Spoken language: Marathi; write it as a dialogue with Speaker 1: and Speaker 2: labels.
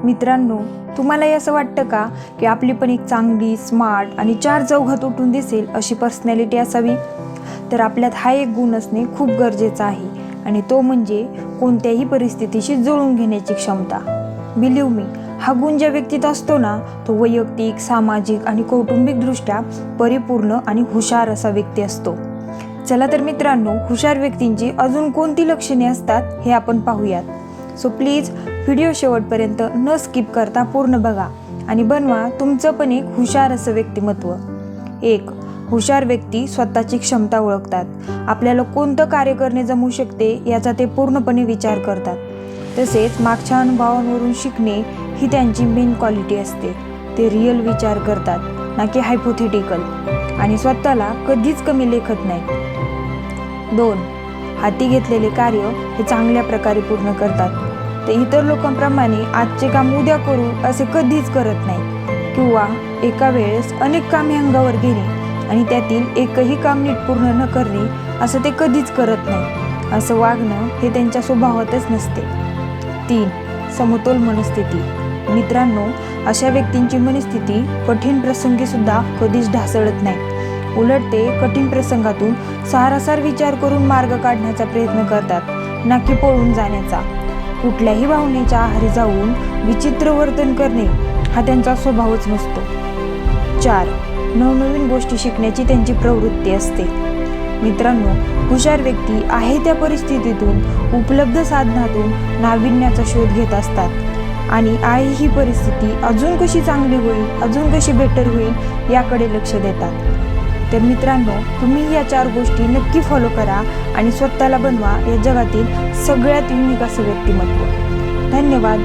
Speaker 1: मित्रांनो, तुम्हालाही असं वाटतं का की आपली पण एक चांगली, स्मार्ट आणि चार चौघात उठून दिसेल अशी पर्सनॅलिटी असावी? तर आपल्यात हा एक गुण असणे खूप गरजेचं आहे आणि तो म्हणजे कोणत्याही परिस्थितीशी जुळवून घेण्याची क्षमता. बिलीव्ह मी, हा गुण ज्या व्यक्तीत असतो ना, तो वैयक्तिक, सामाजिक आणि कौटुंबिकदृष्ट्या परिपूर्ण आणि हुशार असा व्यक्ती असतो. चला तर मित्रांनो, हुशार व्यक्तींची अजून कोणती लक्षणे असतात हे आपण पाहूयात. सो प्लीज व्हिडिओ शेवटपर्यंत न स्किप करता पूर्ण बघा आणि बनवा तुमचं पण एक हुशार असं व्यक्तिमत्व. 1. हुशार व्यक्ती स्वतःची क्षमता ओळखतात. आपल्याला कोणतं कार्य करणे जमू शकते याचा ते पूर्णपणे विचार करतात. तसेच मागच्या अनुभवांवरून शिकणे ही त्यांची मेन क्वालिटी असते. ते रिअल विचार करतात, ना की हायपोथेटिकल, आणि स्वतःला कधीच कमी लेखत नाहीत. 2. हाती घेतलेले कार्य हे चांगल्या प्रकारे पूर्ण करतात. ते इतर लोकांप्रमाणे आजचे काम उद्या करू असे कधीच करत नाही किंवा एका वेळेस अनेक कामे अंगावर घेणे आणि त्यातील एकही काम नीट पूर्ण न करणे असं ते कधीच करत नाही. असं वागणं हे त्यांच्या स्वभावातच नसते. 3. समतोल मनस्थिती. मित्रांनो, अशा व्यक्तींची मनस्थिती कठीण प्रसंगी सुद्धा कधीच ढासळत नाही. उलट ते कठीण प्रसंगातून सारासार विचार करून मार्ग काढण्याचा प्रयत्न करतात, ना की पळून जाण्याचा. कुठल्याही भावनेच्या आहारी जाऊन विचित्र वर्तन करणे हा त्यांचा स्वभावच नसतो. 4. नवनवीन गोष्टी शिकण्याची त्यांची प्रवृत्ती असते. मित्रांनो, हुशार व्यक्ती आहे त्या परिस्थितीतून, उपलब्ध साधनातून नाविन्याचा शोध घेत असतात आणि आहे ही परिस्थिती अजून कशी चांगली होईल, अजून कशी बेटर होईल याकडे लक्ष देतात. तर मित्रांनो, तुम्ही या 4 गोष्टी नक्की फॉलो करा आणि स्वतःला बनवा या जगातील सगळ्यात युनिक असं व्यक्तिमत्व. धन्यवाद.